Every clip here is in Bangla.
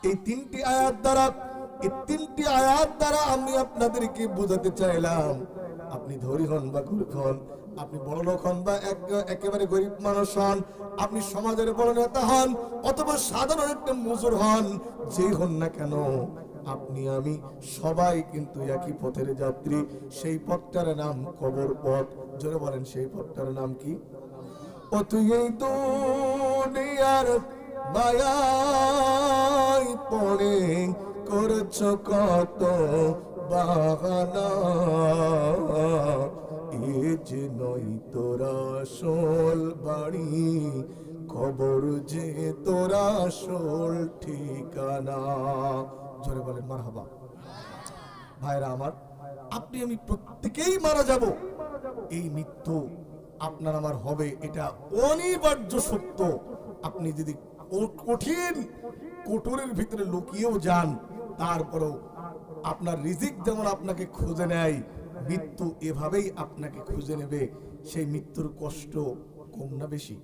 এই তিনটি আয়াত দ্বারা আমি আপনাদেরকে বোঝাতে চাইলাম, আপনি ধনী হন বা গরিব হন, আপনি বড় লোক হন বা একেবারে গরিব মানুষ হন, আপনি সমাজের বড় নেতা হন অথবা সাধারণ একটা মজুর হন, যেই হন না কেন, আপনি আমি সবাই কিন্তু একই পথের যাত্রী। সেই পথটার নাম কবর পথ। জোরে বলেন, সেই পথটার নাম কি? ও তুই এই দুনিয়ার মায়ায় পড়ে করছ কত বাহানা, এ যে নই তোরা আসল বাড়ি, খবর যে তোরা আসল ঠিকানা। জোরে বলেন মারহাবা। ভাইরা আমার, আপনি আমি প্রত্যেকেই মারা যাব। এই মৃত্যু আপনার আমার হবে, এটা অনিবার্য সত্য। আপনি যদি কঠিন কোটরের ভিতরে লুকিয়েও যান, তারপরেও আপনার রিজিক যেমন আপনাকে খুঁজে নেয়, মৃত্যু এভাবেই আপনাকে খুঁজে নেবে। সেই মৃত্যুর কষ্ট কম না বেশি?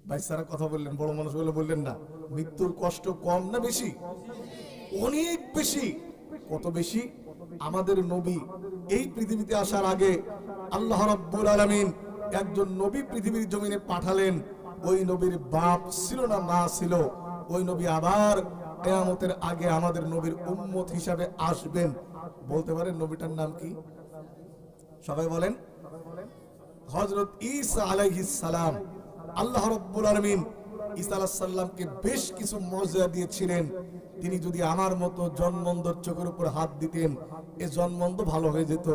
ভাই সারা কথা বললেন, বড় মানুষ বলে বললেন না, মৃত্যুর কষ্ট কম না বেশি? অনেক বেশি। কত বেশি? আমাদের নবী এই পৃথিবীতে আসার আগে আল্লাহ রাব্বুল আলামিন একজন নবী পৃথিবীর জমিনে পাঠালেন। ওই নবীর বাপ ছিল না, মা ছিল। ওই নবী আবার কিয়ামতের আগে আমাদের নবীর উম্মত হিসাবে আসবেন। বলতে পারেন নবীটার নাম কি? সবাই বলেন। হযরত ঈসা আলাইহিস সালাম। আল্লাহ রাব্বুল আলামিন ঈসা আলাইহিস সালামকে বেশ কিছু মর্যাদা দিয়েছিলেন। তিনি যদি আমার মতো জন্মন্ধর চোখের উপর হাত দিতেন, এ জন্মন্ধ ভালো হয়ে যেত।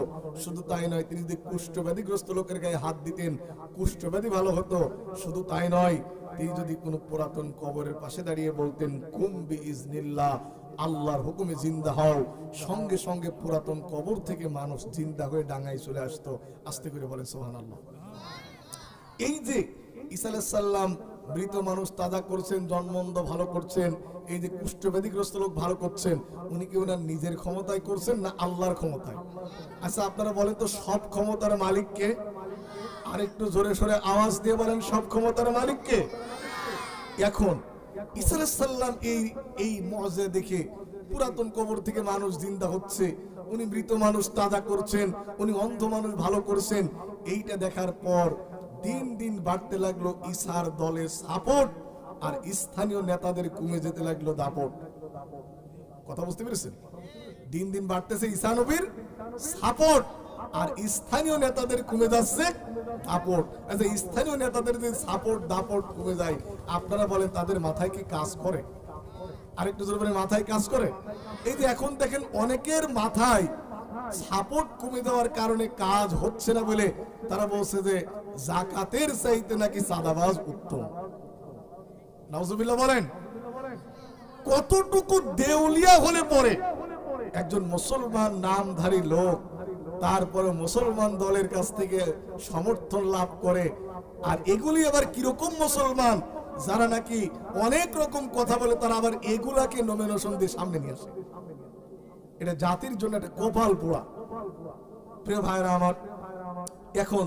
শুধু তাই নয়, তিনি যদি কুষ্ঠব্যাধিগ্রস্ত লোকের গায়ে হাত দিতেন, কুষ্ঠব্যাধি ভালো হতো। শুধু তাই নয়, তিনি যদি কোনো পুরাতন কবরের পাশে দাঁড়িয়ে বলতেন কুম বিইজনিল্লাহ, আল্লাহর হুকুমে জিন্দা হও, সঙ্গে সঙ্গে পুরাতন কবর থেকে মানুষ জিন্দা হয়ে ডাঙায় চলে আসতো। আস্তে করে বলেন সুবহানাল্লাহ। এই যে ঈসা আলাইহিস সালাম মৃত মানুষ তাজা করছেন, জন্মন্ধ ভালো করছেন, এই যে কুষ্ঠব্যাধিগ্রস্ত লোক ভালো করছেন, উনি কি ওনার নিজের ক্ষমতায় করছেন না আল্লাহর ক্ষমতায়? আচ্ছা আপনারা বলেন তো, সব ক্ষমতার মালিক কে? আর একটু জোরে সোরে আওয়াজ দিয়ে বলেন, সব ক্ষমতার মালিক কে? এখন ঈসা আলাইহিস সালাম এই মুআজিজা দেখে পুরাতন কবর থেকে মানুষ জিন্দা হচ্ছে, উনি মৃত মানুষ তাজা করছেন, উনি অন্ধ মানুষ ভালো করছেন, এইটা দেখার পর দিন দিন বাড়তে লাগলো ঈসার দলের সাপোর্ট, আর স্থানীয় নেতাদের কমে যেতে লাগলো দাপট। কথা বুঝতে পেরেছেন? দিন দিন বাড়তেছে ঈসা নবীর সাপোর্ট, আর স্থানীয় নেতাদের কমে যাচ্ছে দাপট। আচ্ছা, স্থানীয় নেতাদের যে সাপোর্ট দাপট কমে যায়, আপনারা বলেন তাদের মাথায় কি কাজ করে? আরেকটু জোরে বলেন, মাথায় কাজ করে? এই যে এখন দেখেন অনেকের মাথায় সাপোর্ট কমে যাওয়ার কারণে কাজ হচ্ছে না বলে তারা বলছে যে যাকাতের চাইতে নাকি চাঁদাবাজ উত্তম। নাউজুবিল্লাহ বলেন। কতটুকু দেউলিয়া হলে পরে একজন মুসলমান নামধারী লোক তারপরে মুসলমান দলের কাছ থেকে সমর্থন লাভ করে, আর এগুলি আবার কিরকম মুসলমান যারা নাকি অনেক রকম কথা বলে, তারা আবার এগুলাকে নমিনেশন দিয়ে সামনে নিয়ে আসে। এটা জাতির জন্য একটা কপাল পোড়া। প্রিয় ভাইরা আমার, এখন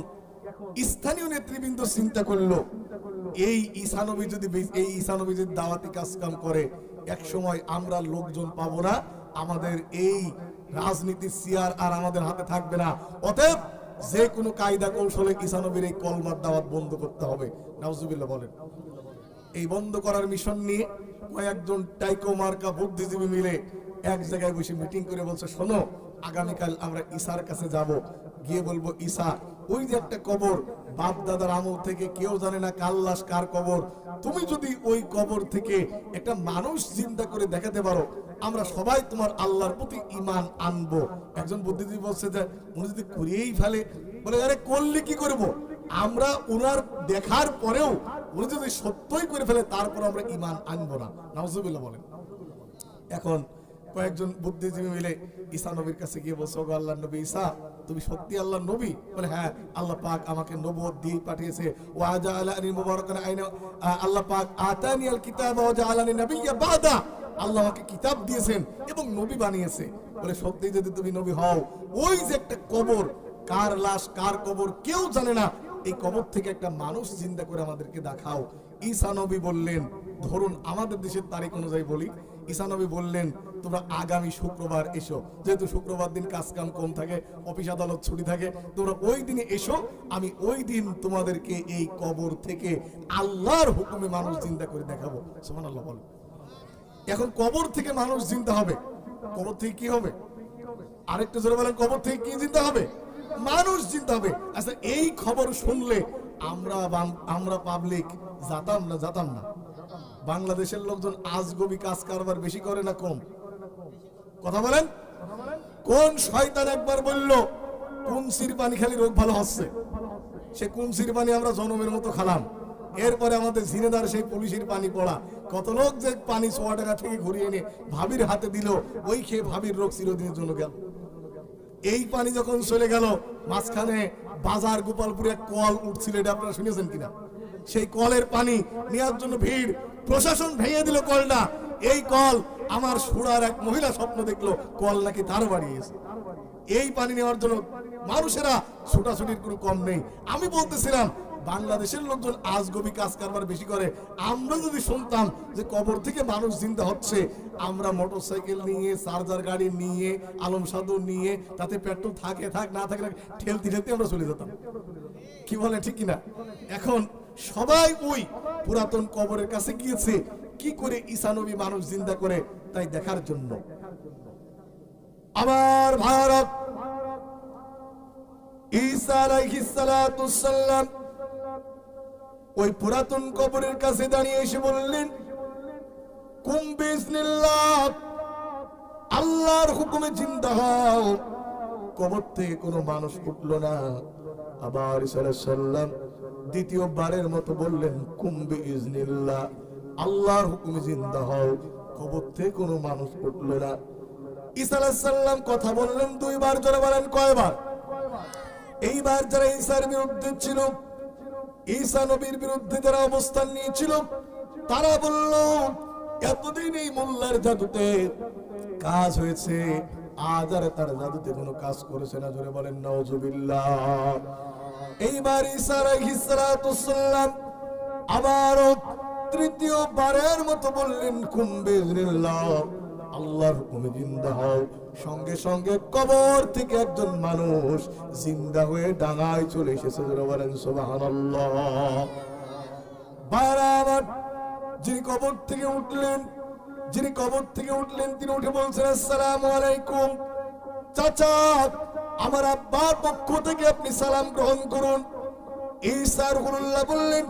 স্থানীয় নেতৃবৃন্দ চিন্তা করলো, এই ঈসা নবী যদি দাওয়াতি কাজ কাম করে, এক সময় আমরা লোকজন পাবো না, আমাদের এই রাজনীতির চেয়ার আর আমাদের হাতে থাকবে না। অতএব যে কোনো কায়দা কৌশলে ঈসা নবীর এই কলমার দাওয়াত বন্ধ করতে হবে। নাউজুবিল্লাহ বলেন। এই বন্ধ করার মিশন নিয়ে কয়েকজন টাইকো মার্কা বুদ্ধিজীবী মিলে এক জায়গায় বসে মিটিং করে বলছে, শোনো, আগামীকাল আমরা ঈসার কাছে যাব, গিয়ে বলবো, ঈসা, ওই যে একটা কবর বাপ দাদার আমল থেকে কেউ জানে না কার লাশ কার কবর, তুমি যদি ওই কবর থেকে একটা মানুষ চিন্তা করে দেখাতে পারো, আমরা সবাই তোমার আল্লাহর প্রতি ঈমান আনবো। একজন বুদ্ধিজীবী বলছে যে উনি যদি করিয়েই ফেলে, বলে আরে করলে কি করব, আমরা ওনার দেখার পরেও উনি যদি সত্যই করে ফেলে তারপর আমরা ঈমান আনবো না। নাউজুবিল্লাহ বলেন। এখন কয়েকজন বুদ্ধিজীবী মিলে ঈসা নবীর কাছে গিয়ে বলছে, ওগো আল্লাহর নবী ঈসা, তুমি সত্যি আল্লাহর নবী? বলে হ্যাঁ, আল্লাহ পাক আমাকে নবুয়ত দিয়ে পাঠিয়েছে। ওয়া জাআলানি মুবারাকান আইনা, আল্লাহ পাক আতানিয়াল কিতাবা ওয়া জাআলানি নাবিয়্যা বাদা, আল্লাহ আমাকে কিতাব দিয়েছেন এবং নবী বানিয়েছে। বলে সত্যি যদি তুমি নবী হও, ওই যে একটা কবর, কার লাশ কার কবর কেউ জানে না, এই কবর থেকে একটা মানুষ জিন্দা করে আমাদেরকে দেখাও। ঈসা নবী বললেন, ধরুন আমাদের দেশের তারিখ অনুযায়ী বলি, ঈসা নবী বললেন তোমরা আগামী শুক্রবার এসো, যেহেতু শুক্রবার দিন কাজ কাম কম থাকে, অফিস আদালত ছুটি থাকে, তোমরা ওই দিনে এসো, আমি ওই দিন তোমাদেরকে এই কবর থেকে আল্লাহর হুকুমে মানুষ চিন্তা করে দেখাবো। সুবহানাল্লাহ বলো। এখন কবর থেকে মানুষ চিন্তা হবে, কবর থেকে কি হবে? আরেকটু জোরে বলেন, কবর থেকে কি চিন্তা হবে? মানুষ চিন্তা হবে। আচ্ছা, এই খবর শুনলে আমরা পাবলিক জাতাম না? বাংলাদেশের লোকজন আজগবি কাজ কারবার বেশি করে না কম? কথা বলেন। কোন শয়তান একবার বলল কুনসির পানি খালি রোগ ভালো হচ্ছে, সে কুনসির পানি আমরা জনমের মতো খালাম। এরপরে আমাদের ঝিনেদার সেই পুলিশের পানি পড়া, কত লোক যে পানি 100 টাকা থেকে ঘুরিয়ে এনে ভাবির হাতে দিল, ওই খেয়ে ভাবির রোগ চিরদিনের জন্য গেল। এই পানি যখন চলে গেল, মাঝখানে বাজার গোপালপুরে এক কল উঠছিল, এটা আপনারা শুনেছেন কিনা? সেই কলের পানি নেওয়ার জন্য ভিড়, প্রশাসন ভেঙে দিল কলটা। এই কল আমার সুরার এক মহিলা স্বপ্ন দেখলো কল নাকি তার বাড়িয়েছে। এই পানি নেওয়ার জন্য মানুষেরা ছোটাছুটির কোনো কম নেই। আমি বলতেছিলাম বাংলাদেশের লোকজন আজগবি কাজ কারবার বেশি করে। আমরা যদি শুনতাম যে কবর থেকে মানুষ জিন্দা হচ্ছে, আমরা মোটরসাইকেল নিয়ে, চার্জার গাড়ি নিয়ে, আলম সাধু নিয়ে, তাতে পেট্রোল থাকে থাক না থাকে ঠেলতে ঠেলতে আমরা চলে যেতাম। কি বলে ঠিক কিনা? এখন সবাই ওই পুরাতন কবরের কাছে গিয়েছে কি করে ঈসা নবী মানুষ জিন্দা করে তাই দেখার জন্য। আমার ভারত ঈসা আলাইহিস সালাতুস সালাম ওই পুরাতন কবরের কাছে দাঁড়িয়ে এসে বললেন, কুম বিইজনিল্লাহ, আল্লাহর হুকুমে জিন্দা হও। কবর থেকে কোনো মানুষ উঠল না। আবার ঈসা আলাইহিস সালাম দ্বিতীয়বারের মতো বললেন, কুম বিইজনিল্লাহ, আল্লাহর হুকুমে জিন্দা হও। কবর থেকে কোনো মানুষ উঠল না। ঈসা আলাইহিস সালাম কথা বললেন দুইবার। জোরে বলেন কয়বার? এইবার যারা ঈসার বিরুদ্ধে ছিল, ঈসা নবীর বিরুদ্ধে যারা অবস্থান নিয়েছিল, তারা বলল এতদিন এই মোল্লার জাদুতে কাজ হয়েছে, আজ আর তার জাদুতে কোনো কাজ করেছে না। জোরে বলেন নাউজুবিল্লাহ। এইবার ঈসা আলাইহিস সালাতুস সালাম আবারও তৃতীয়বারের মতো বললেন, কুম বিইজনিল্লাহ, আল্লাহর হুকুমে জিন্দা হও। সঙ্গে সঙ্গে কবর থেকে একজন মানুষ জিন্দা হয়ে ডাঙায় চলে এসেছে। বলেন সুবহানাল্লাহ। বারবার যিনি কবর থেকে উঠলেন তিনি উঠে বলছেন, আসসালামু আলাইকুম চাচা, আমার আব্বার পক্ষ থেকে আপনি সালাম গ্রহণ করুন। ঈসা রুহুল্লাহ বললেন,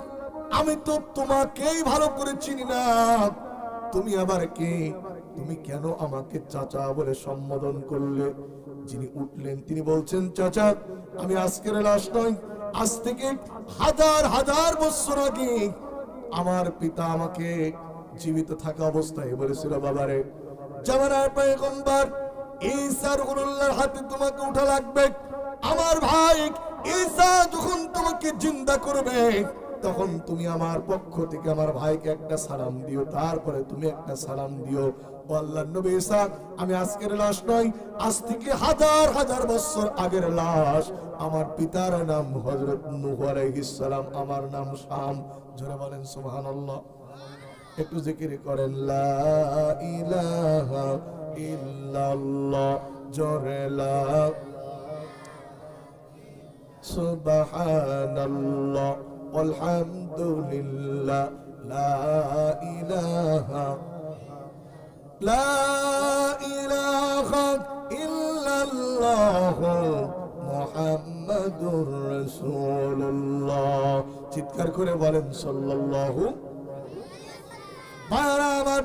আমি তো তোমাকেই ভালো করে চিনি না, তুমি আবার কে? তুমি কেন আমাকে চাচা বলে সম্বোধন করলে? যিনি উঠলেন তিনি বলছেন, চাচা আমি আজকের লাশ নই, আজ থেকে হাজার হাজার বছর আগে আমার পিতা আমাকে জীবিত থাকা অবস্থায় বলেছিল, বাবারে জামানার পয়গম্বর ঈসা রুহুল্লাহর হাতে তোমাকে উঠা লাগবে। আমার ভাই ঈসা যখন তোমাকে জিন্দা করবে, তখন তুমি আমার পক্ষ থেকে আমার ভাইকে একটা সালাম দিও, তারপরে তুমি একটা সালাম দিও। আল্লাহর নবী ঈসা, আমি আজকের লাশ নই, আজ থেকে হাজার হাজার বছর আগের লাশ। আমার পিতার নাম হযরত নূহ আলাইহিস সালাম, আমার নাম শাম। জোরে বলেন সুবহানাল্লাহ। একটু জিকির করেন, লা ইলাহা ইল্লাল্লাহ। জোরে লা সুবহানাল্লাহ আলহামদুলিল্লাহ, লা ইলাহা ইল্লাল্লাহ মুহাম্মাদুর রাসূলুল্লাহ। চিৎকার করে বলেন সাল্লাল্লাহু। বারবার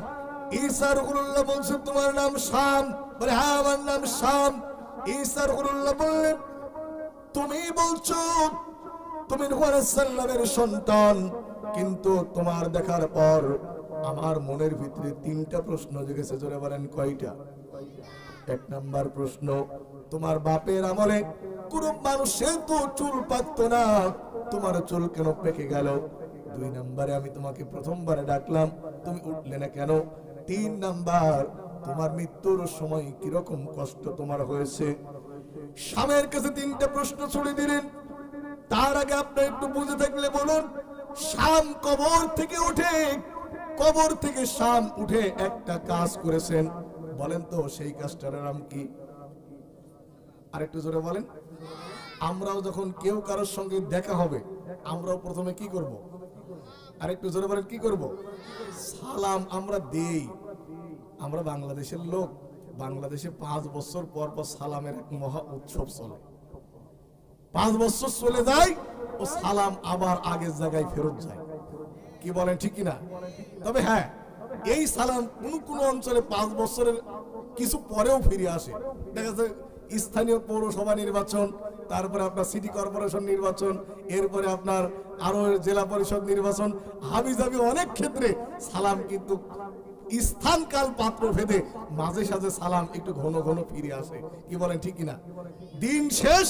ঈসা রুহুল্লাহ বলছেন, তোমার নাম শাম? বলে হ্যাঁ আমার নাম শাম। ঈসা রুহুল্লাহ বললেন, তুমি বলছো তুমি নূহ আলাইহিস সালামের সন্তান, কিন্তু তোমার দেখার পর আমার মনের ভিতরে তিনটা প্রশ্ন জেগেছে। জোরে বলেন কয়টা? এক নাম্বার প্রশ্ন, তোমার বাপের আমলে কোন মানুষের তো চুল পাকতো না, তোমার চুল কেন পেকে গেল? দুই নাম্বারে আমি তোমাকে প্রথমবারে ডাকলাম, তুমি উঠলে না কেন? তিন নাম্বার, তোমার মৃত্যুর সময় কিরকম কষ্ট তোমার হয়েছে? শামের কাছে তিনটা প্রশ্ন ছুড়ে দিলেন। তার আগে আপনি একটু বুঝে থাকলে বলুন, শাম কবর থেকে উঠে, কবর থেকে শাম উঠে একটা কাজ করেছেন। বলেন তো সেই কাজটার নাম কি? আরেকটু জোরে বলেন। আমরাও যখন কেউ কারোর সঙ্গে দেখা হবে, আমরাও প্রথমে কি করব? আরেকটু জোরে বলেন, কি করব? সালাম আমরা দেই। আমরা বাংলাদেশের লোক, বাংলাদেশে 5 বছর পর পর সালামের এক মহা উৎসব চলে। 5 বছর চলে যায় ও সালাম আবার আগের জায়গায় ফেরত যায়। কি বলেন, ঠিক কিনা? তবে হ্যাঁ, এই সালাম কোন কোন অঞ্চলে 5 বছরের কিছু পরেও ফিরে আসে। দেখা যায় স্থানীয় পৌরসভা নির্বাচন, তারপরে আপনার সিটি কর্পোরেশন নির্বাচন, এরপরে আপনার আরো জেলা পরিষদ নির্বাচন, হাবিজাবি অনেক ক্ষেত্রে সালাম কিন্তু স্থান কাল পাত্র ভেদে মাঝে সাঝে সালাম একটু ঘন ঘন ফিরে আসে। কি বলেন, ঠিক কিনা? দিন শেষ,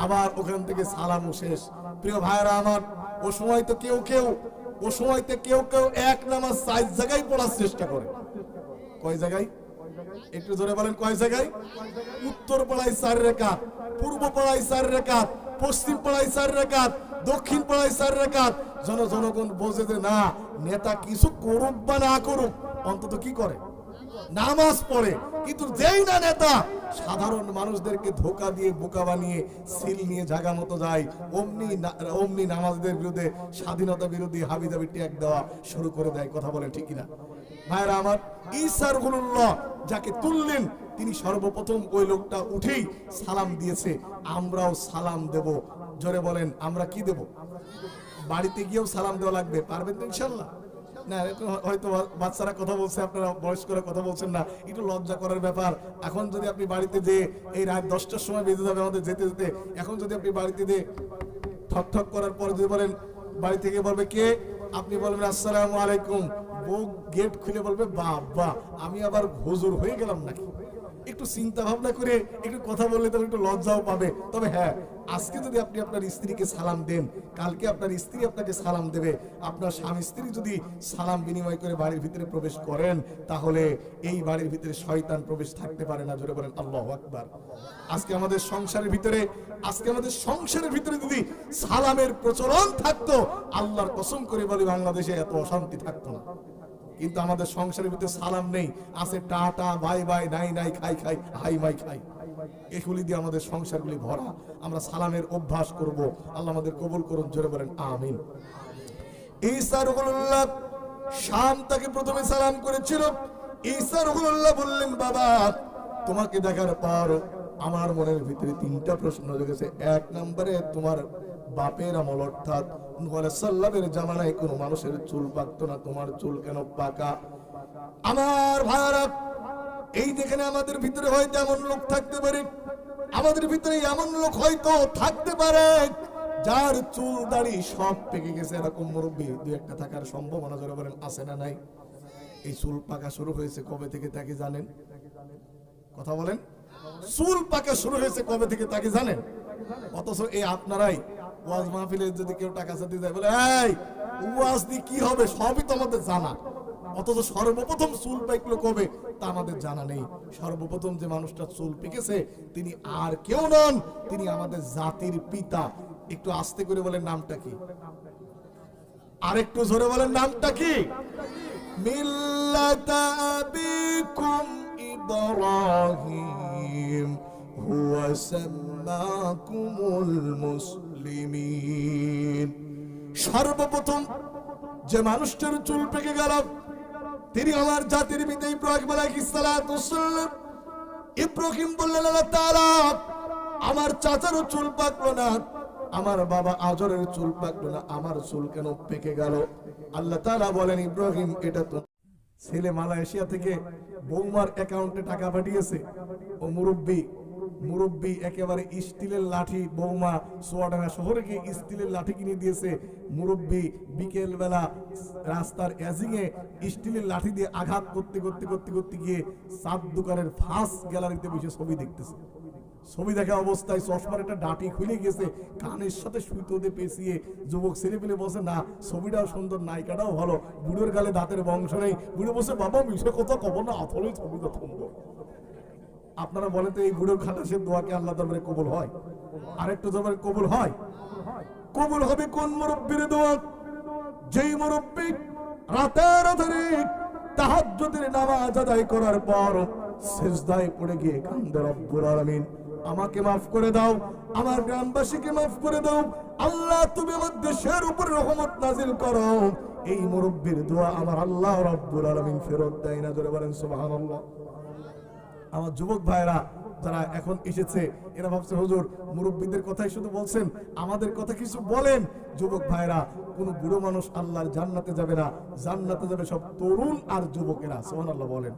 আবার ওখান থেকে সালামও শেষ। প্রিয় ভাইরা আমার, ও সময় তো কেউ কেউ এক নামাজ 4 জায়গায় পড়ার চেষ্টা করে। কয় জায়গায়? একটু জোরে বলেন, কয় জায়গায়? উত্তর পাড়ায় 4 রাকাত, পূর্ব পাড়ায় 4 রাকাত, পশ্চিম পাড়ায় 4 রাকাত, দক্ষিণ পাড়ায় 4 রাকাত। জনগণ বোঝে যে না, নেতা কিছু করুক বা না করুক, অন্তত কি করে? নামাজ পড়ে। কিন্তু যেই না নেতা সাধারণ মানুষদেরকে ধোকা দিয়ে বোকা বানিয়ে সিল নিয়ে জায়গা মতো যায়, অমনি নামাজদের বিরুদ্ধে, স্বাধীনতা বিরোধী হাবিজাবি ট্যাগ দেওয়া শুরু করে দেয়। কথা বলেন, ঠিক কিনা? ভাইরা আমার, ঈসা রুহুল্লাহ যাকে তুললেন, তিনি সর্বপ্রথম ওই লোকটা উঠেই সালাম দিয়েছে। আমরাও সালাম দেব। জোরে বলেন, আমরা কি দেব? বাড়িতে গিয়েও সালাম দেওয়া লাগবে। পারবেন তো ইনশাল্লাহ? না, হয়তো বাচ্চারা কথা বলছে, আপনারা বয়স্করা কথা বলছেন না, একটু লজ্জা করার ব্যাপার। এখন যদি আপনি বাড়িতে যে এই রাত 10টার সময় বেজে যাবে আমাদের যেতে যেতে, এখন যদি আপনি বাড়িতে যে ঠক ঠক করার পর যদি বলেন, বাড়ি থেকে বলবে কে, আপনি বলবেন আসসালামু আলাইকুম, বউ গেট খুলে বলবে বাবা আমি আবার হুজুর হয়ে গেলাম নাকি? একটু চিন্তা ভাবনা করে একটু কথা বললে তবে একটু লজ্জাও পাবে। তবে হ্যাঁ, আজকে যদি আপনি আপনার স্ত্রীকে সালাম দেন, কালকে আপনার স্ত্রী আপনাকে সালাম দেবে। আপনার স্বামী স্ত্রী যদি সালাম বিনিময় করে বাড়ির ভিতরে প্রবেশ করেন, তাহলে এই বাড়ির ভিতরে শয়তান প্রবেশ থাকতে পারে না। জোরে বলেন আল্লাহু আকবার। আজকে আমাদের সংসারের ভিতরে যদি সালামের প্রচলন থাকতো, আল্লাহর কসম করে বলি বাংলাদেশে এত অশান্তি থাকতো না। কিন্তু আমাদের সংসারের ভিতরে সালাম নেই, আছে টাটা বাই বাই, নাই নাই, খাই খাই, হাই মাই খাই। এগুলি দিয়ে আমাদের সংসারগুলি ভরা। আমরা সালামের অভ্যাস করব। আল্লাহ আমাদের কবুল করুন। জোরে বলেন আমিন। ঈসা রুহুল্লাহ শাম তাকে প্রথমে সালাম করেছিল। ঈসা রুহুল্লাহ বললেন, বাবা তোমাকে দেখার পর আমার মনের ভিতরে 3টা প্রশ্ন জেগেছে। 1 নম্বরে, তোমার বাপের আমল অর্থাৎ নূহ আলাইহিস সালামের জামানায় কোনো মানুষের চুল পাকতো না, তোমার চুল কেন পাকা? আমার ভাইরা, এই যেখানে আমাদের ভিতরে হয়তো এমন লোক থাকতে পারে, আমাদের ভিতরে এমন লোক হয়তো থাকতে পারে যার চুল দাড়ি সব পেকে গেছে। এরকম মুরব্বী 2-1টা থাকার সম্ভাবনা জোরে বলেন আছে না নাই? এই চুল পাকা শুরু হয়েছে কবে থেকে তাকে জানেন? কথা বলেন, চুল পাকা শুরু হয়েছে কবে থেকে তাকে জানেন? অথচ এই আপনারাই ওয়াজ মাহফিলে যদি কেউ টাকা চাইতে যায়, বলে এই ওয়াজ দিয়ে কি হবে, সবই তো আমাদের জানা। অথচ সর্বপ্রথম চুল পাকলো কবে তা আমাদের জানা নেই। সর্বপ্রথম যে মানুষটা চুল পেকেছে তিনি আর কেউ নন, তিনি আমাদের জাতির পিতা। একটু আস্তে করে বলেন নামটা কি? আর একটু জোরে বলেন নামটা কি? মিল্লাতা আবিকুম ইব্রাহিম হুয়া সাম্মাকুমুল মুসলিমিন। সর্বপ্রথম যে মানুষটার চুল পেকে গেল তিনি আমার জাতির পিতা ইব্রাহিম আলাইহিস সালাম। ইব্রাহিম বললেন, আল্লাহ তাআলা আমার চাচারও চুল পাকলো না, আমার বাবা আজরের চুল পাকলো না, আমার চুল কেন পেকে গেল? আল্লাহ তাআলা বলেন, ইব্রাহিম এটা তো ছেলে মালয়েশিয়া থেকে বৌমার অ্যাকাউন্টে টাকা পাঠিয়েছে। ও মুরব্বী একেবারে স্টিলের লাঠি, বৌমা সোয়াডাঙ্গা শহরে গিয়ে স্টিলের লাঠি কিনে দিয়েছে। মুরব্বী বিকেল বেলা রাস্তার এজিংয়ে স্টিলের লাঠি দিয়ে আঘাত করতে গিয়ে চাঁদ দোকানের ফার্স্ট গ্যালারিতে বসে ছবি দেখতেছে। ছবি দেখা অবস্থায় চশমার একটা ডাটি খুলে গেছে, কানের সাথে সুতো দিয়ে পেঁচিয়ে যুবক ছেলে পেলে বসে, না ছবিটাও সুন্দর, নায়িকাটাও ভালো, বুড়োর গালে দাঁতের বংশ নেই। বুড়ো বসে, বাবা মিশে কথা কব না, আসলেই ছবিটা সুন্দর। আপনারা বলেন তো এই বুড়োর খাটাসের দোয়াকে আল্লাহ দরবারে কবুল হয়? আরেকটু দরবারে কবুল হয়? কবুল হবে কোন মুরব্বির দোয়া? যেই মুরব্বী রাতের ধরে তাহাজ্জুদের নামাজ আদায় করার পর সিজদায় পড়ে গিয়ে কান্দে, রব্বুল আলামিন আমাকে মাফ করে দাও, আমার গ্রামবাসীকে মাফ করে দাও, আল্লাহ তুমি আমার দেশের উপর রহমত নাজিল করো, এই মুরব্বীর দোয়া আমার আল্লাহ রব্বুল আলামিন ফেরত দেয় না। জোরে বলেন সুবহানাল্লাহ। আমার যুবক ভাইরা যারা এখন এসেছে এরা ভাবছে হুজুর মুরব্বীদের কথাই শুধু বলছেন, আমাদের কথা কিছু বলেন। যুবক ভাইরা, কোন বুড়ো মানুষ আল্লাহর জান্নাতে যাবে না, জান্নাতে যাবে সব তরুণ আর যুবকেরা। সুবহানাল্লাহ বলেন।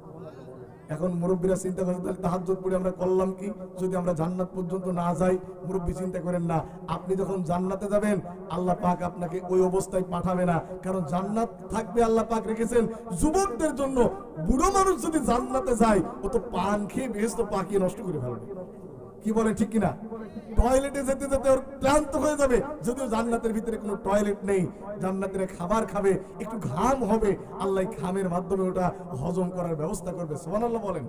এখন মুরব্বীরা চিন্তা করেন তাহলে তাহাজ্জুদ পড়ে আমরা করলাম কি যদি আমরা জান্নাত পর্যন্ত না যাই? মুরব্বী চিন্তা করেন না, আপনি যখন জান্নাতে যাবেন আল্লাহ পাক আপনাকে ওই অবস্থায় পাঠাবে না, কারণ জান্নাত থাকবে আল্লাহ পাক রেখেছেন যুবকদের জন্য। বুড়ো মানুষ যদি জান্নাতে যায় ও তো পান খেয়ে বেহেশত পাকিয়ে নষ্ট করে ফেলবে। কি বলে ঠিক কিনা? টয়লেটে যেতে যেতে ওর ক্লান্ত হয়ে যাবে, যদিও জান্নাতের ভিতরে কোনো টয়লেট নেই। জান্নাতের খাবার খাবে, একটু ঘাম হবে, আল্লাহ ঘামের মাধ্যমে ওটা হজম করার ব্যবস্থা করবে। সুবহানাল্লাহ বলেন।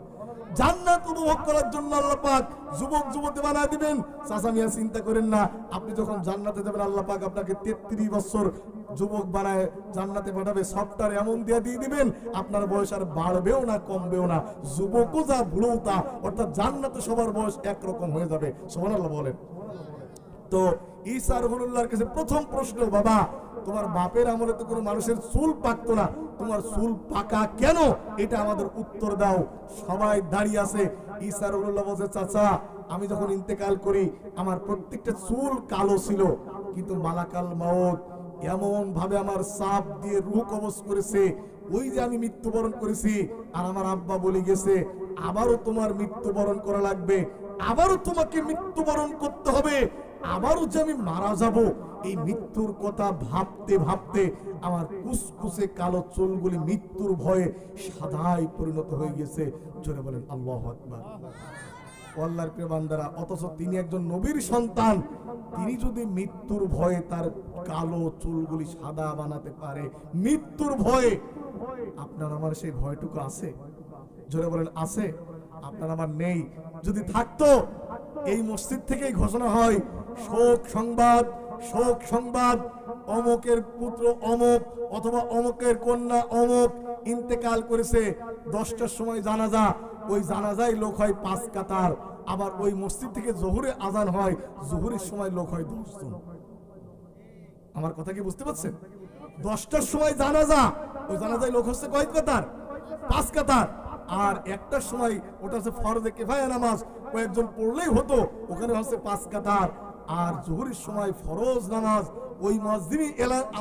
জান্নাত উপভোগ করার জন্য আল্লাহ পাক যুবক যুবতী বানায় দিবেন। চাচা মিয়া চিন্তা করেন না, আপনি যখন জান্নাতে যাবেন আল্লাহ পাক আপনাকে 33 বছর যুবক বানায় জান্নাতে পাঠাবে, সফটওয়্যার এমন দিয়ে দিবেন আপনার বয়স আর বাড়বেও না কমবেও না, যুবকও যা বুড়োও তা, অর্থাৎ জান্নাতে সবার বয়স একরকম হয়ে যাবে। সুবহানাল্লাহ বলেন। তো ঈসা রুহুল্লাহর কাছে প্রথম প্রশ্ন, বাবা তোমার বাপের আমলে তো কোনো মানুষের চুল পাকতো না, তোমার চুল পাকা কেন? এটা আমাদের উত্তর দাও। সবাই দাঁড়িয়ে আছে। ঈসা রুহুল্লাহ বলছে, চাচা আমি যখন ইন্তেকাল করি আমার প্রত্যেকটা চুল কালো ছিল, কিন্তু মালাকাল মাউত এমন ভাবে আমার সাপ দিয়ে রূহ কবজ করেছে, ওই যে আমি মৃত্যুবরণ করেছি আর আমার আব্বা বলে গেছে আবারও তোমার মৃত্যুবরণ করা লাগবে, আবারও তোমাকে মৃত্যুবরণ করতে হবে, আবারও যে আমি মারা যাব, এই মৃত্যুর কথা ভাবতে ভাবতে আমার কুসকুসে কালো চুলগুলি মৃত্যুর ভয়ে সাদায় পরিণত হয়ে গেছে। জোরে বলেন আল্লাহু আকবার। আল্লাহর প্রিয় বান্দারা, অথচ তিনি একজন নবীর সন্তান, তিনি যদি মৃত্যুর ভয়ে তার কালো চুলগুলি সাদা বানাতে পারে, মৃত্যুর ভয়ে, আপনার আমার সেই ভয়টুকু আছে? জোরে বলেন আছে? আপনার আমার নেই। যদি থাকতো এই মসজিদ থেকেই ঘোষণা হয় শোক সংবাদ, শোক সংবাদ, অমুকের পুত্র অমুক অথবা অমুকের কন্যা অমুক ইন্তেকাল করেছে, 10টার সময় জানাজা, ওই জানাজায় লোক হয় 5 কাতার, আবার ওই মসজিদ থেকে জোহরে আজান হয়, জোহরের সময় লোক হয় 10 জন। আমার কথা কি বুঝতে পারছেন? 10টার সময় জানাজা, ওই জানাজায় লোক হচ্ছে কয় কাতার? 5 কাতার। আর 1টার সময় ওটা হচ্ছে ফরজে কিফায়া নামাজ, কয়েকজন পড়লেই হতো, ওখানে হচ্ছে 5 কাতার। আর জোহরের সময় ফরজ নামাজ, ওই মসজিদে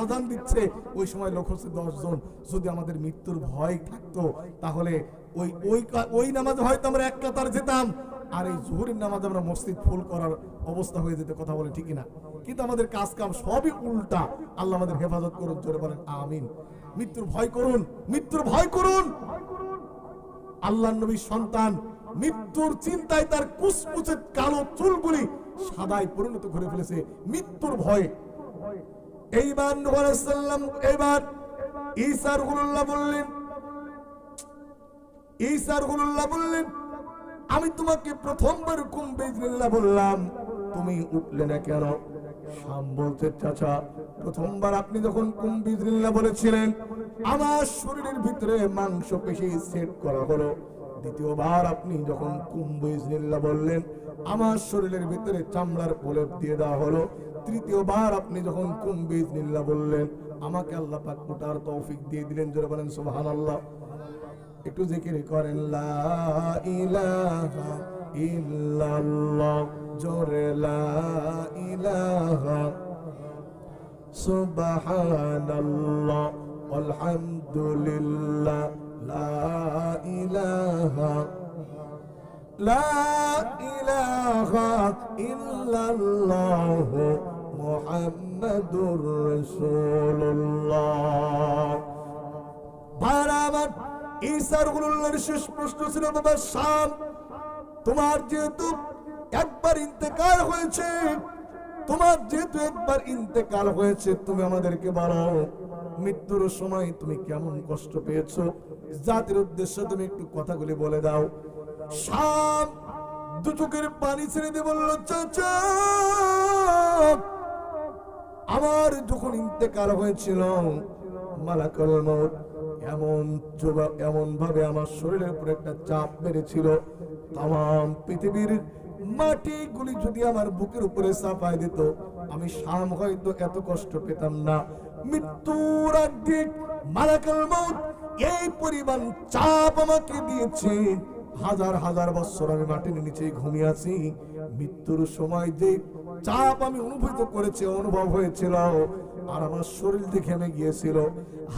আজান দিচ্ছে, ওই সময় লোক হচ্ছে 10 জন। যদি আমাদের মৃত্যুর ভয় থাকতো তাহলে ওই ওই ওই নামাজ হয়তো আমরা 1 কাতার যেতাম, আর এই জোহরের নামাজ আমরা মসজিদ ফুল করার অবস্থা হয়ে যেত। কথা বলে ঠিক না? কিন্তু আমাদের কাজ কাম সবই উল্টা। আল্লাহ আমাদের হেফাজত করুন। জোরে বলেন আমিন। মৃত্যুর ভয় করুন, মৃত্যুর ভয় করুন। আল্লাহর নবীর সন্তান মৃত্যুর চিন্তায় তার কুচকুচে কালো চুলগুলি সাদায় পরিণত করে ফেলেছে মৃত্যুর ভয়ে। এইবার নূহ আলাইহিস সালাম, এইবার ঈসা রুহুল্লাহ বললেন, ঈসা রুহুল্লাহ বললেন, আমি তোমাকে প্রথমবার কুম বিইজনিল্লাহ বললাম, তুমি উঠলে না কেন? শাম বলতে, চাচা প্রথমবার আপনি যখন কুম বিইজনিল্লাহ বলেছিলেন আমার শরীরের ভিতরে মাংস পেশি সেট করা হলো, দ্বিতীয়বার আপনি যখন কুম বিইজনিল্লাহ বললেন আমার শরীরের ভিতরে চামড়ার প্রলেপ দিয়ে দেওয়া হলো, তৃতীয়বার আপনি যখন কুম বিইজনিল্লাহ বললেন আমাকে আল্লাহ পাক ওঠার তৌফিক দিয়ে দিলেন। জোরে বলেন সুবহানাল্লাহ। একটু জিকির করেন লা ইলাহা ইল্লাল্লাহ, জোরে লা ইলাহা সুবহানাল্লাহ আলহামদুলিল্লাহ লা ইলাহা ইল্লাল্লাহ মুহাম্মাদুর রাসূলুল্লাহ। বারাবার ঈসা রুহুল্লাহর শেষ প্রশ্ন ছিল, বাবা শাম তোমার যেহেতু একবার ইন্তেকাল হয়েছে, তোমার যেহেতু একবার ইন্তেকাল হয়েছে, তুমি আমাদেরকে বলো মৃত্যুর সময় তুমি কেমন কষ্ট পেয়েছো, জাতির উদ্দেশ্যে তুমি একটু কথাগুলি বলে দাও। শাম দু চোখের পানি ছেড়ে দিয়ে বলল, চাচা আমার যখন ইন্তেকাল হয়েছিল মালাকুল মউত এমন ভাবে আমার শরীরের উপর একটা চাপ মেরেছিল, তাম পৃথিবীর মাটিগুলি যদি আমার বুকের উপরে চাপায় দিত, আমি শাম হয়তো এত কষ্ট পেতাম না। মৃত্যুর আগে মালাকুল মউত এই পরিমাণ চাপ আমাকে দিয়েছে, হাজার হাজার বছর আমি মাটির নিচে ঘুমিয়ে আছি। মৃত্যুর সময় যে চাপ আমি অনুভব হয়েছিল, আর আমার শরীর দেখে আমি গিয়েছিল।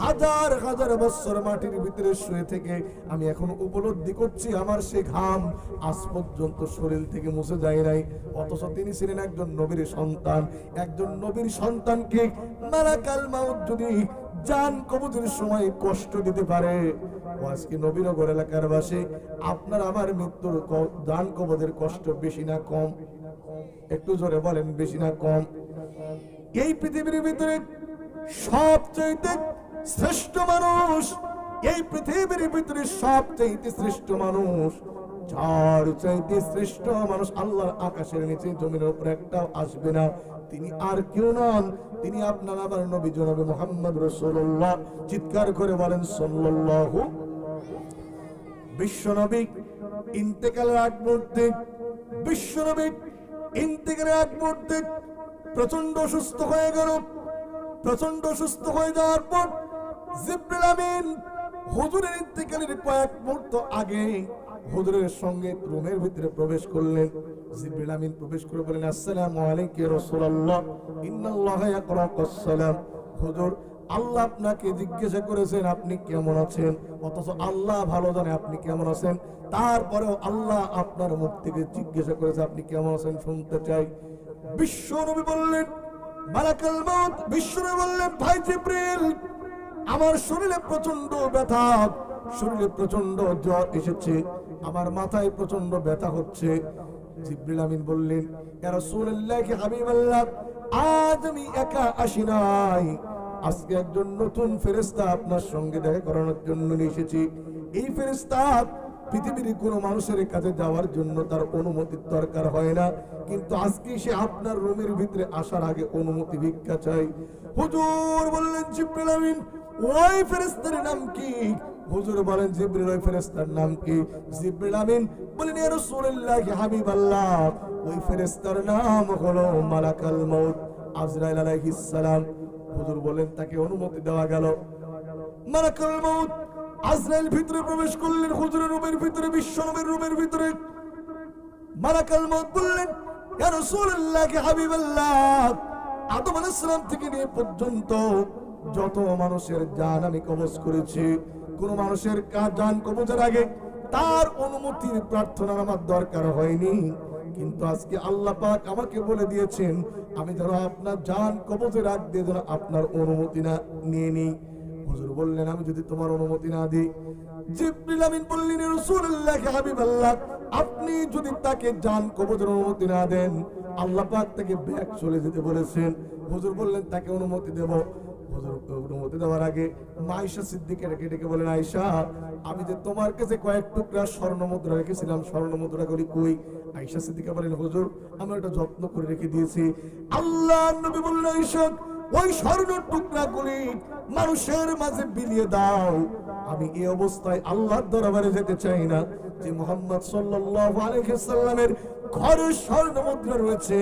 হাজার হাজার বছর মাটির ভিতরে শুয়ে থেকে আমি এখন উপলব্ধি করছি আমার সে ঘাম আজ পর্যন্ত শরীর থেকে মুছে যায় নাই। অথচ তিনি ছিলেন একজন নবীর সন্তান। একজন নবীর সন্তানকে মালাকুল মউত যদি জান কবজের সময় কষ্ট দিতে পারে, আজকে নবীনগর এলাকার বাসী আপনার আমার মৃত্যুর জান কবজের কষ্ট বেশি না কম? একটু জোরে বলেন, বেশি না কম? এই পৃথিবীর ভিতরে সবচেয়ে শ্রেষ্ঠ মানুষ, এই পৃথিবীর ভিতরে সবচেয়ে শ্রেষ্ঠ মানুষ, যার চাইতে শ্রেষ্ঠ মানুষ আল্লাহর আকাশের নিচে জমিনের উপর একটাও আসবে না, তিনি আর কেউ নন, তিনি আপনার আমার নবী জনাবে মুহাম্মদ রাসূলুল্লাহ। চিৎকার করে বলেন সাল্লাল্লাহু। বিশ্বনবী ইন্তেকালের আগ মুহূর্তে প্রচন্ড অসুস্থ হয়ে গেল। প্রচন্ড অসুস্থ হয়ে যাওয়ার পর জিবরিল আমিন হুজুরের ইন্তেকালের কয়েক মুহূর্ত আগে হুজুরের সঙ্গে রুমের ভিতরে প্রবেশ করলেন। জিবরিল আমিন প্রবেশ করে বলেন, আসসালামু আলাইকা ইয়া রাসূলুল্লাহ, ইন্নাল্লাহা ইয়াকরাউকাস সালাম। হুজুর, আল্লাহ আপনাকে জিজ্ঞাসা করেছেন আপনি কেমন আছেন, অথচ আল্লাহ ভালো জানে আপনি কেমন আছেন। তারপরেও আল্লাহ আপনার মুখ থেকে জিজ্ঞাসা করেছে আপনি কেমন আছেন, শুনতে চাই। বিশ্বনবী বললেন, মালাকুল মউত বিশ্বনবী বললেন, ভাই জিবরিল, আমার শরীরে প্রচন্ড ব্যথা, শরীরে প্রচন্ড জ্বর এসেছে, আমার মাথায় প্রচন্ড ব্যথা হচ্ছে। জিবরিল আমিন বললেন, ইয়া রাসূলুল্লাহ, হাবিবাল্লাহ, আজ আমি একা আসি নাই, আজকে একজন নতুন ফেরেশতা আপনার সঙ্গে দেখা করানোর জন্য এসেছি। এই ফেরেশতা পৃথিবীর কোনো মানুষের কাছে যাওয়ার জন্য তার অনুমতির দরকার হয় না, কিন্তু আজকে সে আপনার রুমের ভিতরে আসার আগে অনুমতি ভিক্ষা চাই। হুজুর বললেন, জিবরিল আমিন, ওই ফেরেশতার নাম কি? হুজুর বলেন, জিবরিল, ওই ফেরেশতার নাম কি? জিবরিল আমিন বলেন, ইয়া রাসূলুল্লাহ, হাবিবাল্লাহ, ওই ফেরেশতার নাম হলো মালাকুল মউত, আজরাইল আলাইহিস সালাম। হুজুর বলেন, তাকে অনুমতি দেওয়া গেল। মালাকুল মউত আজরাইল ভিতরে প্রবেশ করলেন হুজুরের রুমের ভিতরে, বিশ্বনবীর রুমের ভিতরে। মালাকুল মউত বললেন, ইয়া রাসূলুল্লাহ, হাবিবাল্লাহ, আদম আলাইহিস সালাম থেকে নিয়ে পর্যন্ত যত মানুষের জান আমি কবজ করেছি, কোন মানুষের জান কবজের আগে তার অনুমতির প্রার্থনার আমার দরকার হয়নি, কিন্তু আজকে আল্লাহ পাক আমাকে বলে দিয়েছেন আমি যেন আপনার জান কবজের আগ দিয়ে যেন আপনার অনুমতি না নিয়ে নিই। হুজুর বললেন, আমি যদি তোমার অনুমতি না দিই? জিবরিল আমিন বললেন, ইয়া রাসূলুল্লাহ, হাবিবাল্লাহ, আপনি যদি তাকে জান কবজের অনুমতি না দেন, আল্লাহ পাক তাকে ব্যাক চলে যেতে বলেছেন। হুজুর বললেন, তাকে অনুমতি দেব। হুজুর অনুমতি দেওয়ার আগে আয়েশা সিদ্দিকা ডেকে বলেন, আয়েশা, আমি যে তোমার কাছে কয়েক টুকরা স্বর্ণ মুদ্রা রেখেছিলাম, স্বর্ণ মুদ্রাগুলি কই? আয়েশা সিদ্দিকা বলেন, হুজুর, আমি এটা যত্ন করে রেখে দিয়েছি। আল্লাহর নবী বললেন, আয়েশা, ওই স্বর্ণ টুকরাগুলি মানুষের মাঝে বিলিয়ে দাও। আমি এই অবস্থায় আল্লাহর দরবারে যেতে চাই না যে মুহাম্মদ সাল্লাল্লাহু আলাইহি সাল্লামের ঘরে স্বর্ণ মুদ্রা রয়েছে,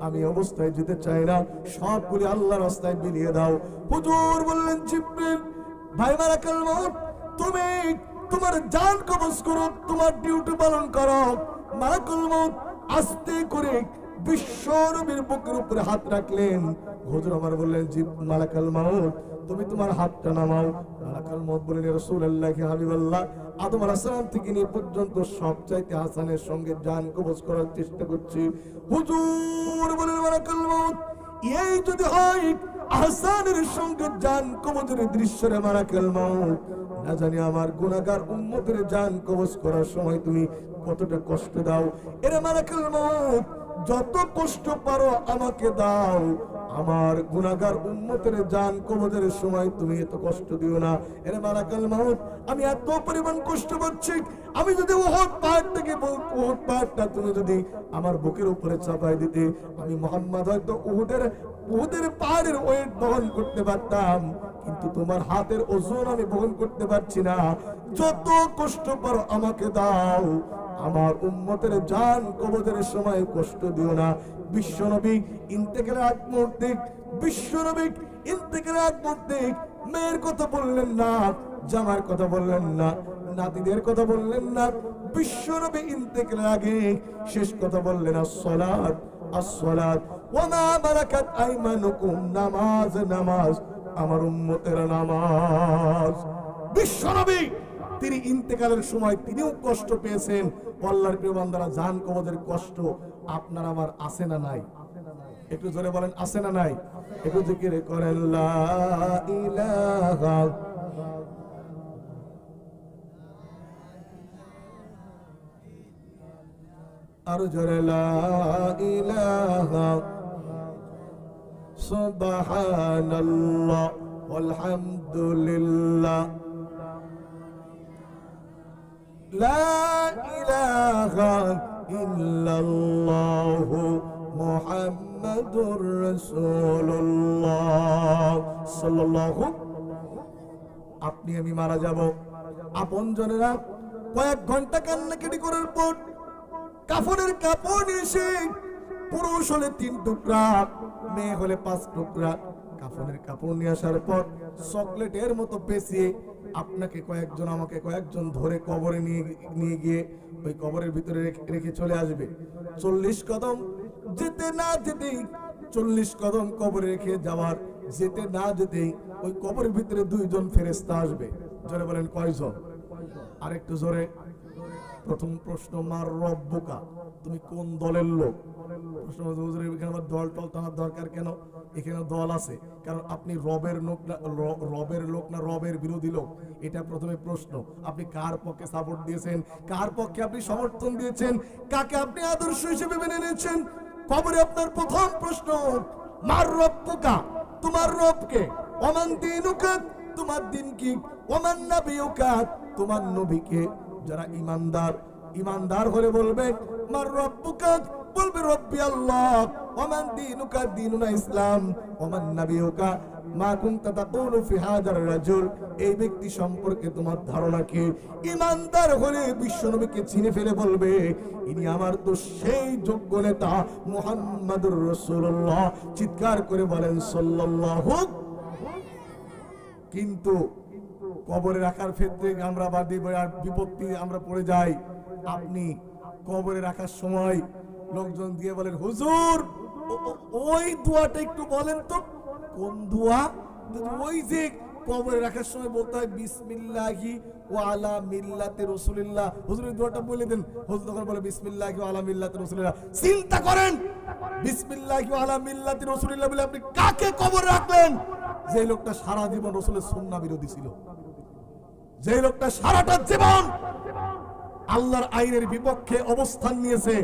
আমি অবস্থায় যেতে চাই না, সবগুলি আল্লাহর রাস্তায় বিলিয়ে দাও। হুজুর বললেন, জিবরিল ভাই, মালাকুল মউত, তুমি তোমার জান কবজ করো, তোমার ডিউটি পালন করো। মালাকুল মউত আস্তে করে বিশ্ব নবীর বুকের উপরে হাত রাখলেন। হুজুর আমার বললেন, মালাকুল মউত, তুমি তোমার হাতটা নামাও। মালাকুল মউত বললেন, ইয়া রাসূলুল্লাহ, হাবিবাল্লাহ, আদম আলাইহিস সালাম থেকে নিয়ে পর্যন্ত সবচাইতে হাসানের সঙ্গে জান কবজ করার চেষ্টা করছি। হুজুর বলেন, মালাকুল মউত, এই যদি হয় হাসানের সঙ্গে জান কবজের দৃশ্যরে মালাকুল মউত, না জানি আমার গুনাহগার উম্মতের জান কবজ করার সময় তুমি কতটা কষ্ট দাও। এরে মালাকুল মউত, যত কষ্ট পারো আমাকে দাও, আমার গুনাহগার উম্মতের জান কবজের সময় তুমি এত কষ্ট দিও না। এরে মালাকুল মউত, আমি এত পরিমাণ কষ্ট পাচ্ছি, আমি যদি উহুদ পাহাড়টা তুমি যদি আমার বুকের উপরে চাপাই দিতে, আমি মুহাম্মদ হয়তো উহুদের পাহাড়ের ওয়েট বহন করতে পারতাম, কিন্তু তোমার হাতের ওজন আমি বহন করতে পারছি না, যত কষ্ট পারো আমাকে দাও, আমার উম্মতের জান কবজের সময় কষ্ট দিও না। বিশ্বনবী ইন্তেকালের আগ মুহূর্তে, বিশ্বনবী ইন্তেকালের আগ মুহূর্তে মেয়ের কথা বললেন না, জামার কথা বললেন না, নাতিদের কথা বললেন না, বিশ্বনবী ইন্তেকালের আগে শেষ কথা বললেন আসসালাত আসসালাত ওয়া মা বারাকাত আইমানুকুম, নামাজ নামাজ, আমার উম্মতের নামাজ। বিশ্বনবী তিনি ইন্তেকালের সময় তিনিও কষ্ট পেয়েছেন। আল্লাহর প্রিয় বান্দারা, জান কবজের কষ্ট আপনার আমার আছে না নাই? একটু জোরে বলেন আছে না নাই? একটু জিকির করেন লা ইলাহা, আর জোরে লা ইলাহা সুবহানাল্লাহ ওয়ালহামদুলিল্লাহ লা ইলাহা ইল্লাল্লাহু মুহাম্মাদুর রাসূলুল্লাহ সাল্লাল্লাহু। আপনি আমি মারা যাব, আপনজনেরা কয়েক ঘন্টা কান্নাকাটি করার পর কাফনের কাপড় এসে, পুরুষ হলে 3 টুকরা, মেয়ে হলে 5 টুকরা, কাফনের কাপড় নিয়ে আসার পর চকলেটের মতো পেঁচিয়ে আপনাকে কয়েকজন আমাকে কয়েকজন ধরে কবরে নিয়ে গিয়ে ওই কবরের ভিতরে রেখে চলে আসবে। 40 কদম যেতে না যেতেই, 40 কদম কবরে রেখে যাওয়ার যেতে না যেতেই ওই কবরের ভিতরে 2 জন ফেরেশতা আসবে। জোরে বলেন কয়জন? আরেকটু জোরে। প্রথম প্রশ্ন, মার রব্বুকা, তুমি কোন দলের লোক? প্রশ্ন, হুজুর এখানে আবার দল টল টানার দরকার কেন? এখানে দল আছে, কারণ আপনি রবের লোক না, রবের লোক না রবের বিরোধী লোক, এটা প্রথমে প্রশ্ন। আপনি কার পক্ষে সাপোর্ট দিয়েছেন, কার পক্ষে আপনি সমর্থন দিয়েছেন, কাকে আপনি আদর্শ হিসেবে মেনে নিয়েছেন? কবরে আপনার প্রথম প্রশ্ন, মার রব্বুকা, তোমার রবকে, ওমান দীনুকা, তোমার দিন কি, ওমান নবিয়ুকা, তোমার নবীকে। যারা ইমানদার হলে বলবে মার রব্বুকা, বলবে রব্বি আল্লাহ, ওমান দীনুকা, দীনুনা ইসলাম, ওমান নবিয়ুকা মা কুনতা তাকুলু ফি হাযার রাজুল, এই ব্যক্তি সম্পর্কে তোমার ধারণা কি? ইমানদার হলে বিশ্বনবীকে চিনে ফেলে বলবে ইনি আমার তো সেই যোগ্য নেতা মুহাম্মাদুর রাসূলুল্লাহ। চিৎকার করে বলেন সাল্লাল্লাহু। কিন্তু কবরে রাখার ক্ষেত্রে আমরা বাদী আর বিপত্তি আমরা পড়ে যাই। আপনি কবরে রাখার সময় লোকজন দিয়ে বলেন হুজুর ওই দোয়াটা একটু বলেন তো। কোন দোয়া? ওই যে কবরে রাখার সময় বলতে হয় বিসমিল্লাহি ওয়া আলা মিল্লাতি রাসূলিল্লাহ, হুজুর এই দোয়াটা বলে দেন। হুজুর তখন বলে বিসমিল্লাহি ওয়া আলা মিল্লাতি রাসূলিল্লাহ। চিন্তা করেন, বিসমিল্লাহি ওয়া আলা মিল্লাতি রাসূলিল্লাহ বলে আপনি কাকে কবরে রাখলেন? যে লোকটা সারা জীবন রাসূলের সুন্নাহ বিরোধী ছিল, যে লোকটা সারাটা জীবন আল্লাহর আইনের বিপক্ষে অবস্থান নিয়েছে,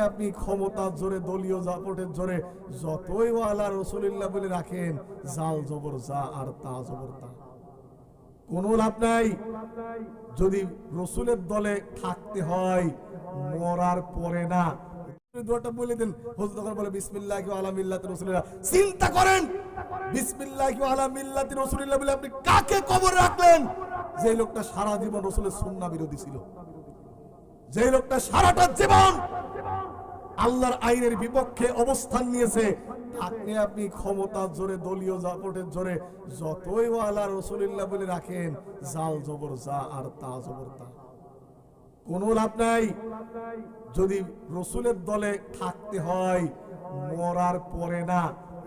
আপনি ক্ষমতার জোরে, দলীয় জাপটের জোরে যতই ওয়ালা রাসূলুল্লাহ বলে রাখেন, জাল জবর যা আর তা জবর তা, কোনো লাভ নাই। যদি রাসূলের দলে থাকতে হয় মরার পরে না, দোয়াটা বলে দেন। হুজুর তখন বলে বিসমিল্লাহি ওয়া আলা মিল্লাতি রাসূলিল্লাহ। চিন্তা করেন, বিসমিল্লাহি ওয়া আলা মিল্লাতি রাসূলিল্লাহ বলে আপনি কাকে কবরে রাখলেন? যে লোকটা সারা জীবন রাসূলের সুন্নাহ বিরোধী ছিল, যে লোকটা সারাটা জীবন আল্লাহর আইনের বিপক্ষে অবস্থান নিয়েছে, আপনি ক্ষমতার জোরে, দলীয় জাপটের জোরে যতই ওয়ালা রাসূলুল্লাহ বলে রাখেন, জাল জবর যা আর তা জবর তা, কোনো লাভ নাই। যদি রাসূলের দলে থাকতে হয় মরার পরে না,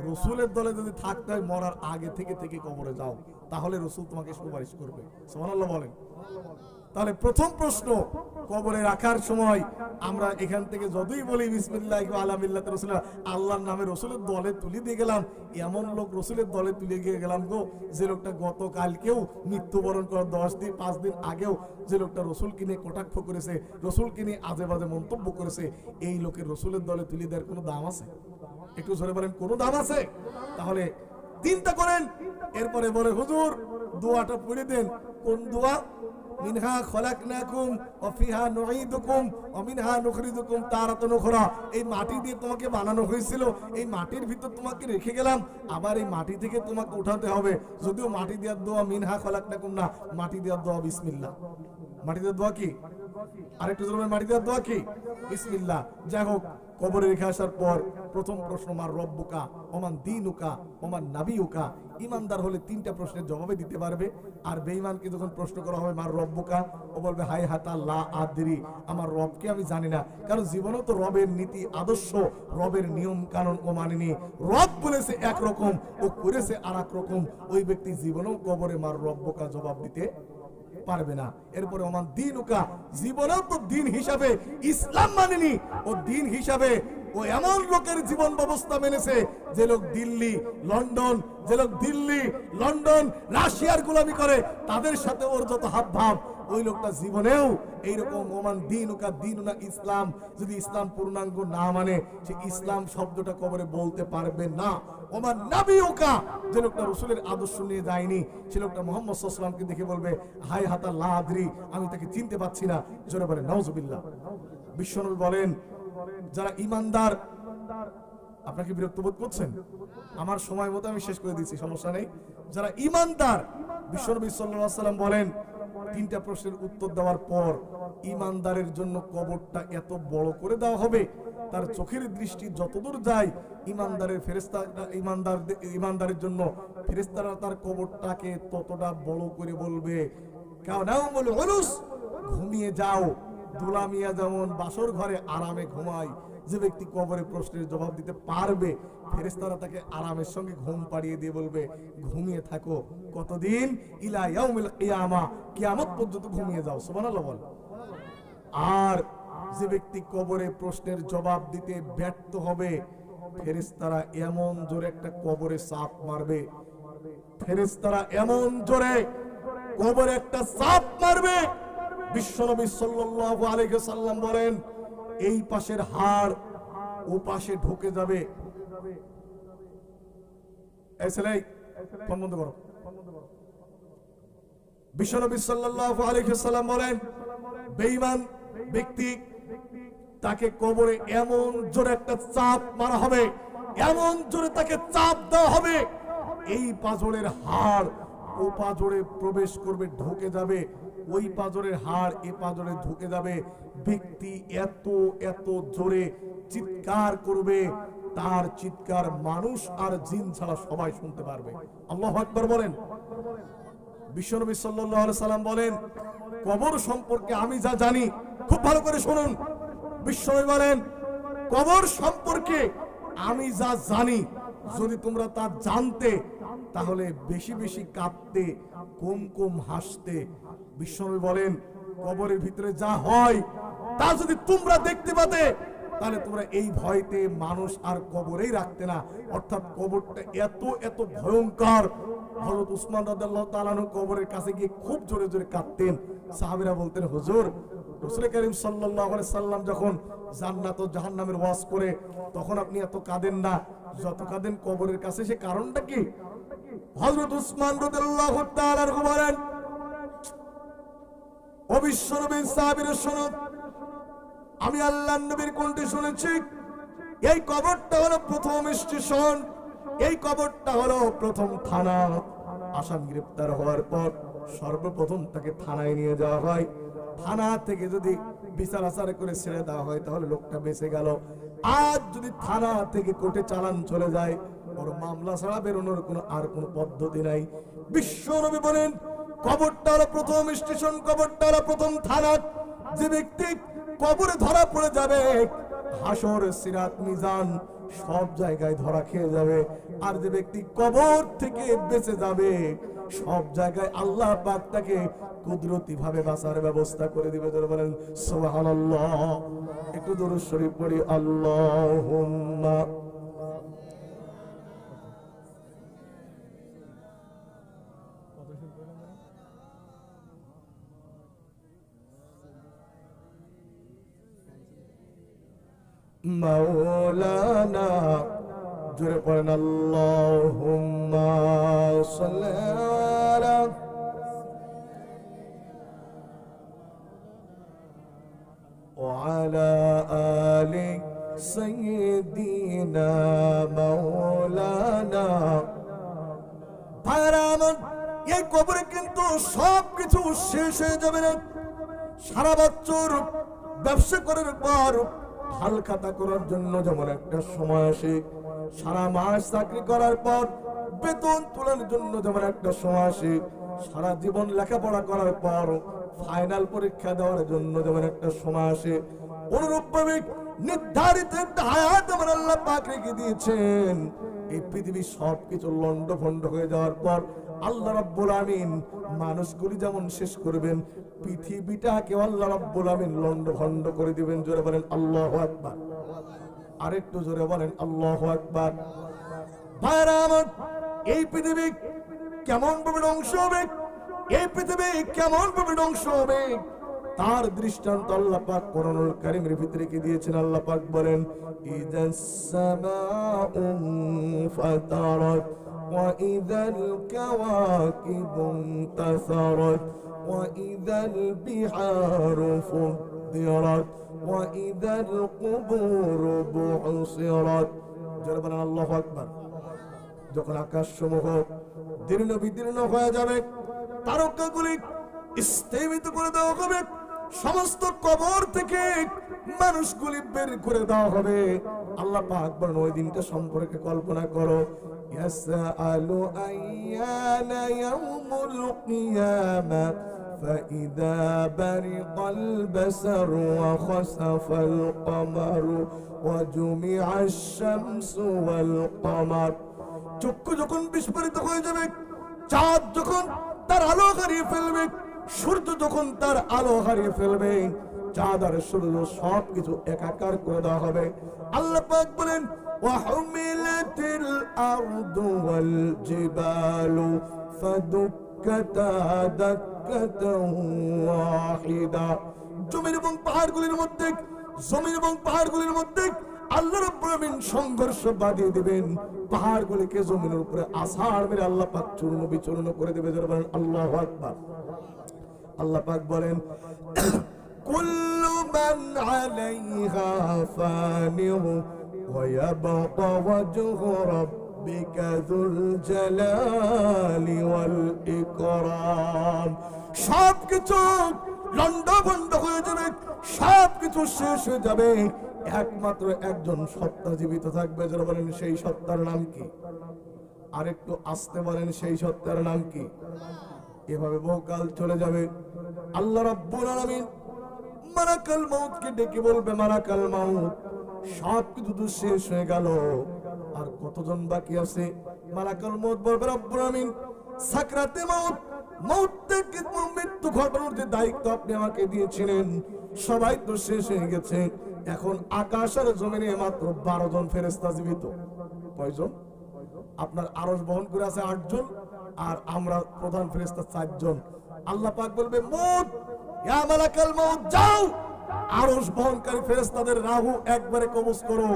রাসূলের দলে যদি থাকতে হয় মরার আগে থেকে কবরে যাও, তাহলে রাসূল তোমাকে সুপারিশ করবে। সুবহানাল্লাহ বলেন। তাহলে প্রথম প্রশ্ন, কবরে রাখার সময় আমরা এখান থেকে যতই বলি বিসমিল্লাহি ওয়া আলা মিল্লাতি রাসূলিল্লাহ, আল্লাহর নামে রাসূলের দলে তুলে দিয়ে গেলাম, এমন লোক রাসূলের দলে তুলে গিয়ে গেলাম গো, যে লোকটা গতকালকেও মৃত্যুবরণ করার 10 দিন 5 দিন আগেও যে লোকটা রাসূলকে নিয়ে কটাক্ষ করেছে, রাসূলকে নিয়ে আজে বাজে মন্তব্য করেছে, এই লোকের রাসূলের দলে তুলে দেওয়ার কোনো দাম আছে? একটু জোরে বলেন, কোনো দাম আছে? তাহলে চিন্তা করেন। এরপরে বলে হুজুর দোয়াটা পড়ে দেন। কোন দোয়া? মিনহা খলাকনাকুম ওয়া ফিহা নুঈদুকুম ওয়া মিনহা নুখরিজুকুম তারাতান উখরা। এই মাটি দিয়ে তোমাকে বানানো হয়েছিল, এই মাটির ভিতর তোমাকে রেখে গেলাম, আবার এই মাটি থেকে তোমাকে উঠাতে হবে। যদিও মাটি দেওয়ার দোয়া মিনহা খলাকনাকুম না, মাটি দেওয়ার দোয়া বিসমিল্লাহ। মাটি দেওয়ার দোয়া কি? আরেকটু জোরে মাটি দেওয়ার দোয়া কি? বিসমিল্লাহ। যাই হোক, কবরে রেখে আসার পর প্রথম প্রশ্ন মার রব্বুকা ওমান দীনুকা ওমান নাবিয়ুকা। ইমানদার হলে তিনটা প্রশ্নের জবাবে দিতে পারবে, আর বেঈমানকে যখন প্রশ্ন করা হবে মার রব্বুকা, ও বলবে হাই হাতা লা আদরি, আমার রবকে আমি জানি না। কারণ জীবনেও তো রবের নীতি আদর্শ, রবের নিয়ম কানুন ও মানেনি। রব বলেছে একরকম, ও করেছে আর এক রকম। ওই ব্যক্তি জীবনেও কবরে মার রব্বুকা জবাব দিতে পারবে না। এরপরে ওমান দীনুকা, জীবনেও তো দিন হিসাবে ইসলাম মানেনি, ও দিন হিসাবে ও এমন লোকের জীবন ব্যবস্থা মেনেছে যে লোক দিল্লি লন্ডন, যে লোক দিল্লি লন্ডন রাশিয়ার গোলামি করে, তাদের সাথে ওর যত হাব ভাব, ওই লোকটা জীবনেও এইরকম ওমান দীনুকা দীনুনা ইসলাম, যদি ইসলাম পূর্ণাঙ্গ না মানে সে ইসলাম শব্দটা কবরে বলতে পারবে না। ওমান নাবিয়ুকা, যে লোকটা রাসূলের আদর্শ নিয়ে যায়নি, সে লোকটা মুহাম্মদ সাল্লাল্লাহু আলাইহি ওয়াসাল্লামকে দেখে বলবে হাই হাতা লা আদরি, আমি তাকে চিনতে পাচ্ছি না। জোরে বলেন নাউজুবিল্লাহ। বিশ্বনবী বলেন যারা ইমানদার, আপনাকে বিরক্ত বোধ করছেন? আমার সময় মতো আমি শেষ করে দিচ্ছি, সমস্যা নেই। যারা ইমানদার, বিশ্বনবী সাল্লাল্লাহু আলাইহি ওয়াসাল্লাম বলেন তিনটা প্রশ্নের উত্তর দেওয়ার পর ইমানদারের জন্য কবরটা এত বড় করে দেওয়া হবে, তার চোখের দৃষ্টি যতদূর যায় ইমানদারের ফেরেশতা, ইমানদারের জন্য ফেরেশতারা তার কবরটাকে ততটা বড় করে বলবে কানাউমুল উরুস, ঘুমিয়ে যাও। দুলামিয়া যেমন বাসর ঘরে আরামে ঘুমায়, যে ব্যক্তি কবরে প্রশ্নের জবাব দিতে পারবে, ফেরেশতারা তাকে আরামের সঙ্গে ঘুম পাড়িয়ে দিয়ে বলবে ঘুমিয়ে থাকো। কতদিন? ইলা ইয়াউমিল কিয়ামা, কিয়ামত পর্যন্ত ঘুমিয়ে যাও। সুবহানাল্লাহ বল। আর যে ব্যক্তি কবরে প্রশ্নের জবাব দিতে ব্যর্থ হবে, ফেরেশতারা এমন জোরে একটা কবরে চাপ মারবে, ফেরেশতারা এমন জোরে কবরে একটা চাপ মারবে, বিশ্বনবী সাল্লাল্লাহু আলাইহি ওয়াসাল্লাম বলেন এই পাশের হাড় ও পাশে ঢুকে যাবে। এই ছেলে ফোন বন্ধ করো। বিশ্বনবী সাল্লাল্লাহু আলাইহি ওয়াসাল্লাম বলেন বেঈমান ব্যক্তি তাকে কবরে এমন জোরে একটা চাপ মারা হবে, এমন জোরে তাকে চাপ দেওয়া হবে, এই পাঁজরের হাড় ও পাঁজরে প্রবেশ করবে, ঢুকে যাবে, ওই পাঁজরের হাড় এ পাঁজরে ঢুকে যাবে। ব্যক্তি এত এত জোরে চিৎকার করবে, তার চিৎকার মানুষ আর জিন ছাড়া সবাই শুনতে পারবে। আল্লাহু আকবার বলেন। বিশ্বনবী সাল্লাল্লাহু আলাইহি সাল্লাম বলেন কবর সম্পর্কে আমি যা জানি, খুব ভালো করে শুনুন, বিশ্বনবী বলেন কবর সম্পর্কে আমি যা জানি, যদি তোমরা তা জানতে তাহলে বেশি বেশি কাঁদতে, কম কম হাসতে। বিশ্বনবী বলেন কবরের ভিতরে যা হয় তা যদি তোমরা দেখতে পাতে, তাহলে তোমরা এই ভয়তে মানুষ আর কবরেই রাখতে না। অর্থাৎ কবরটা এত এত ভয়ঙ্কর। হযরত উসমান রাদিয়াল্লাহু তাআলা আনহু কবরের কাছে গিয়ে খুব জোরে জোরে কাঁদতেন। সাহাবীরা বলতেন হুজুর, রাসূল কারীম সাল্লাল্লাহু আলাইহি সাল্লাম যখন জান্নাত ও জাহান্নামের ওয়াজ করে তখন আপনি এত কাঁদেন না, যত কাঁদেন কবরের কাছে, সে কারণটা কি? হযরত উসমান রাদিয়াল্লাহু তাআলা আনহু বলেন ও বিশ্বনবীর সাহাবীরা শোনো, আমি আল্লাহর নবীর কণ্ঠে শুনেছি এই কবরটা হলো প্রথম স্টেশন, এই কবরটা হলো প্রথম থানা। আসামি গ্রেফতার হওয়ার পর সর্বপ্রথম তাকে থানায় নিয়ে যাওয়া হয়। থানা থেকে যদি বিচার আচার করে ছেড়ে দেওয়া হয় তাহলে লোকটা বেঁচে গেল। আজ যদি থানা থেকে কোর্টে চালান চলে যায়, ওর মামলা ছাড়া বেরোনোর কোনো পদ্ধতি নাই। বিশ্বনবী বলেন কবরটা হলো প্রথম স্টেশন, কবরটা হলো প্রথম থানা। যে ব্যক্তি কবরে ধরা পড়ে যাবে, হাসর সিরাত মিজান সব জায়গায় ধরা খেয়ে যাবে। আর যে ব্যক্তি কবর থেকে বেঁচে যাবে, সব জায়গায় আল্লাহ পাক তাকে কুদরতি ভাবে বাঁচার ব্যবস্থা করে দিবে। যারা বলেন সুবহানাল্লাহ। একটু দরুদ শরীফ পড়ি। আল্লাহুম্মা মাওলানা, জোরে পড়েন আল্লাহুম্মা সাল্লি আলা وعلى آل سيدنا مولانا। ভাইরা আমার, এই কবরে কিন্তু সবকিছু শেষ হয়ে যাবে না। সারা বছর ব্যবসা করার পর হালখাতা করার জন্য যেমন একটা সময় আসে, সারা মাস চাকরি করার পর বেতন তোলার জন্য যেমন একটা সময় আসে, সারা জীবন লেখাপড়া করার পর ফাইনাল পরীক্ষা দেওয়ার জন্য যেমন একটা সময় আসে, অনুরূপভাবে নির্ধারিত একটা হায়াত আমার আল্লাহ পাক রেখে দিয়েছেন। এই পৃথিবী সবকিছু লন্ডভন্ড হয়ে যাওয়ার পর আল্লাহ রাব্বুল আমিন মানুষগুলি যেমন শেষ করবেন, পৃথিবীটাকে আল্লাহ রাব্বুল আমিন লন্ডভন্ড করে দিবেন। জোরে বলেন আল্লাহু আকবার। আরেকটু জোরে বলেন আল্লাহু আকবার। ভাইরা আমার, এই পৃথিবী কেমন ভাবে ধ্বংস হবে, এই পৃথিবী কেমন ভাবে ধ্বংস হবে তার দৃষ্টান্ত আল্লাহ পাক কোরআনুল কারীমের ভিতরে রেখে দিয়েছেন। আল্লাহ পাক বলেন, ইযাস সামাউ ফাতারাত ওয়া ইযাল কাওয়াকিবু ইনতাসারাত ওয়া ইযাল বিহারু ফুদ্দিরাত ওয়া ইযাল কুবুরু বু'সিরাত। যারা বলেন আল্লাহু আকবার। যখন আকাশসমূহ দীর্ণ বিদীর্ণ হয়ে যাবে, তারকাগুলি স্থিমিত করে দেওয়া হবে, সমস্ত কবর থেকে মানুষগুলি বের করে দেওয়া হবে। আল্লাহ পাক বলেন, ওই দিনটা সম্পর্কে কল্পনা করো। ইয়াসআলু আইয়ানা ইয়াউমুল কিয়ামা ফাইদা বারিকাল বাসারু ওয়া খাসাফাল কমারু ওয়া জুমিআশ শামসু ওয়াল কমার। চক্ষু যখন বিস্ফোরিত হয়ে যাবে, চাঁদ যখন তার আলো হারিয়ে ফেলবে, সূর্য যখন তার আলো হারিয়ে ফেলবে, চাঁদ আর সূর্য সবকিছু একাকার করে দেওয়া হবে। আল্লাহ পাক বলেন, ওয়া হুমিলাতিল আরদু ওয়াল জিবালু ফাদুক্কাতা দাক্কাতান ওয়াহিদা। জমিন এবং পাহাড়গুলির মধ্যে আল্লাহ রাব্বুল আমিন সংঘর্ষ বাঁধিয়ে দিবেন। পাহাড়গুলিকে জমিনের উপরে আছাড় মেরে আল্লাহ পাক চূর্ণ বিচূর্ণ করে দেবে। যারা বলেন আল্লাহু আকবার। আল্লাহ পাক বলেন, কুল্লু মান আলাইহা ফানিউ ওয়া ইয়াবকা ওয়াজহু রাব্বিকা যুল জালালি ওয়াল ইকরাম। সবকিছু লন্ডভন্ড হয়ে যাবে, সবকিছু শেষ হয়ে যাবে, একমাত্র একজন সত্তা জীবিত থাকবে। যারা বলেন সেই সত্তার নাম কি? আরেকটু আসতে বলেন, সেই সত্তার নাম কি? এভাবে বহুকাল চলে যাবে। আল্লাহ রাব্বুল আলামিন মালাকুল মউতকে ডেকে বলবে, মালাকুল মউত, সবকিছু তো শেষ হয়ে গেল, আর কতজন বাকি আছে? মালাকুল মউত বলবে, রব্বুল আলামিন সাকরাতে মৃত্যু ঘটানোর যে দায়িত্ব আপনি আমাকে দিয়েছিলেন, সবাই তো শেষ হয়ে গেছে। এখন আকাশ আর জমিনে মাত্র 12 জন ফেরেশতা জীবিত। কয়জন? আপনার আরশ বহন করে আছে 8 জন, আর আমরা প্রধান ফেরেশতা 4 জন। আল্লাহ পাক বলবে, মউত, ইয়া মালাকুল মউত, যাও আরশ বহনকারী ফেরেশতাদের রাহু একবারে কবজ করো।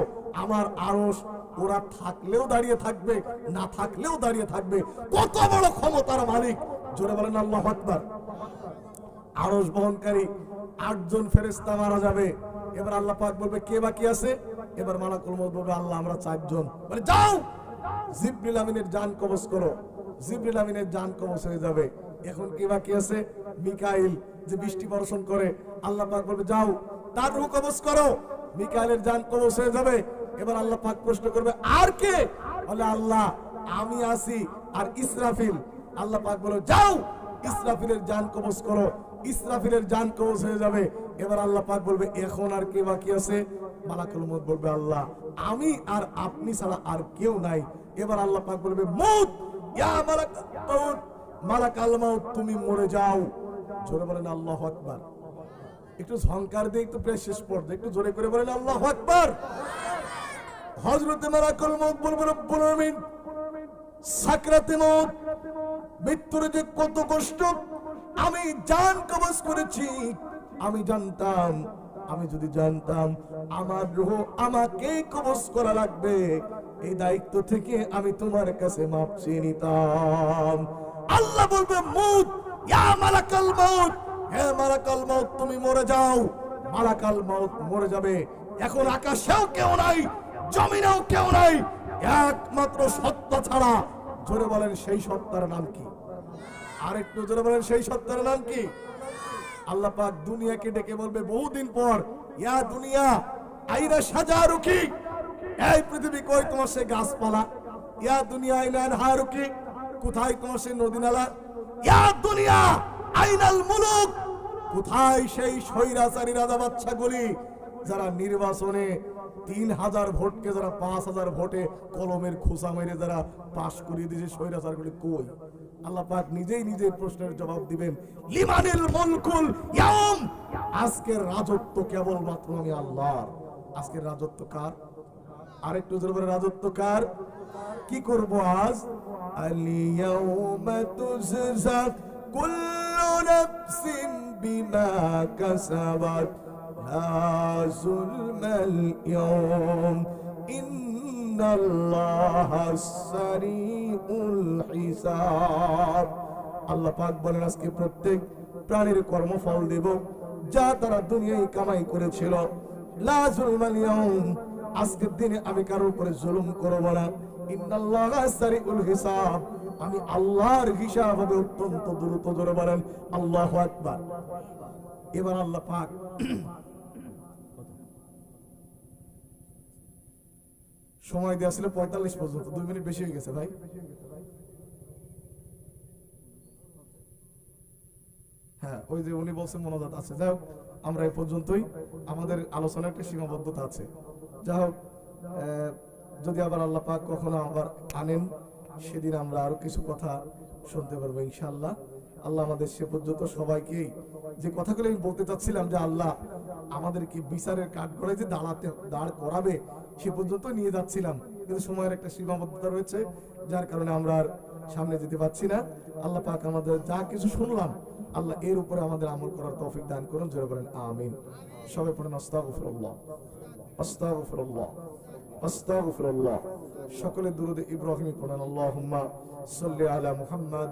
আমার আরশ ওরা থাকলেও দাঁড়িয়ে থাকবে, না থাকলেও দাঁড়িয়ে থাকবে। কত বড় ক্ষমতার মালিক! জোরে বলেন আল্লাহু আকবার। আরশ বহনকারী 8 জন ফেরেশতা মারা যাবে। এবার আল্লাহ পাক বলবে, কে বাকি আছে? এবার মালাকুল মউত বলবে, আল্লাহ আমরা 4 জন। বলে, যাও জিবরিল আমিনের জান কবজ করো। জিবরিল আমিনের জান কবজ হয়ে যাবে। এখন কে বাকি আছে? মিকাইল, যে বৃষ্টি বর্ষণ করে। আল্লাহ পাক বলবে, যাও তার রূহ কবজ করো। মিকাইলের জান কবজ হয়ে যাবে। এবার আল্লাহ পাক প্রশ্ন করবে, আর কে? বলে, আল্লাহ আমি আছি আর ইসরাফিল। আল্লাহ পাক বলে, যাও ইসরাফিলের জান কবজ করো। ইসরাফিলের জান কবজ হয়ে যাবে। এবার আল্লাহ পাক বলবে, এখন আর কে বাকি আছে? মালাকুল মউত বলবে, আল্লাহ আমি আর আপনি ছাড়া আর কেউ নাই। এবার আল্লাহ পাক বলবে, মউত, ইয়া মালাকুল মউত, তুমি মরে যাও। জোরে বলেন আল্লাহু আকবার। একটু ঝংকার দিয়ে একটু প্রায় শেষ পর্যায়ে একটু জোরে করে বলেন আল্লাহু আকবার। হযরতে মালাকুল মউত বলবে, রব্বুল আমিন সাকরাতে মউত, মৃত্যুর যে কত কষ্ট, আমি জান কবজ করেছি। আমি জানতাম, আমি যদি জানতাম আমার রূহ আমাকে কবজ করা লাগবে, এই দায়িত্ব থেকে আমি তোমার কাছে মাপ চেয়ে নিতাম। আল্লাহ বলবে, মউত, ইয়া মালাকুল মউত, হে মালাকুল মউত, তুমি মরে যাও। মালাকাল মাউত মরে যাবে। এখন আকাশেও কেউ নাই, জমিনেও কেউ নাই, একমাত্র সত্তা ছাড়া। জোরে বলেন সেই সত্তার নাম কি? আরেকটু জোরে বলেন সেই সত্তার নাম কি? আল্লাহ পাক দুনিয়াকে ডেকে বলবে বহুদিন পর, ইয়া দুনিয়া আইনা সাজারুকি, এই পৃথিবী কই তোমার সেই গাছপালা? ইয়া দুনিয়া আইনা আনহারুকি, কোথায় তোমার সেই নদী নালা? ইয়া দুনিয়া আইনাল মুলুক, কোথায় সেই স্বৈরাচারী রাজা বাদশাগুলি যারা নির্বাচনে 3000 ভোটকে যারা 5000 ভোটে কলমের খোসা মেরে যারা পাশ করিয়ে দিয়েছে, স্বৈরাচারগুলি কই? আল্লাহ পাক নিজেই নিজের প্রশ্নের জবাব দিবেন, লিমানিল মুলকুল ইয়াউম, আজকের রাজত্ব কেবলমাত্র আমি আল্লাহর। আজকের রাজত্ব কার? আরেকটু জোরে বলে রাজত্ব কার? কি করব আজ? আলিয়াউমা তুজজা কুল্লু নাফসিন বিমা কাসাবাত লা যুলমাল ইয়াউম ইন্নাল্লাহা সারিউল হিসাব। আল্লাহ পাক বলেন আজকে প্রত্যেক প্রাণীর কর্মফল দেব যা তারা দুনিয়ায় কামাই করেছিল। লা যুলমাল ইয়াউম, আজকের দিনে আমি কারোর উপরে জুলুম করব না। ইন্নাল্লাহা সারিউল হিসাব, আমি আল্লাহর হিসাব হবে অত্যন্ত দ্রুত। জোরে বলেন আল্লাহু আকবার। এবার আল্লাহ পাক সময় দেওয়া ছিল 45 পর্যন্ত, 2 মিনিট বেশি হয়ে গেছে ভাই। হ্যাঁ, ওই যে উনি বলছেন মনোজাত আছে। যাই হোক, আমরা এই পর্যন্তই, আমাদের আলোচনার একটা সীমাবদ্ধতা আছে। যাই হোক, যদি আবার আল্লাহ পাক কখনো আবার আনেন, সেদিন আমরা আরো কিছু কথা শুনতে পারবো ইনশাআল্লাহ। আল্লাহ আমাদের সে পর্যন্ত সবাইকেই, যে কথাগুলো আমি বলতে চাচ্ছিলাম যে আল্লাহ আমাদেরকে বিচারের কাঠগড়ায় যে দাঁড় করাবে, সে পর্যন্ত নিয়ে যাচ্ছিলাম, কিন্তু সময়ের একটা সীমাবদ্ধতা রয়েছে, যার কারণে আমরা আর সামনে যেতে পারছি না। আল্লাহ পাক আমাদের যা কিছু শুনলাম, আল্লাহ এর উপরে আমাদের আমল করার তৌফিক দান করুন। জোরে বলেন আমিন। সবাই পড়েন আস্তাগফিরুল্লাহ, আস্তাগফিরুল্লাহ, আস্তাগফিরুল্লাহ। সকলে দুরূদে ইব্রাহিমি পড়েন, আল্লাহুম্মা সাল্লি আলা মুহাম্মাদ।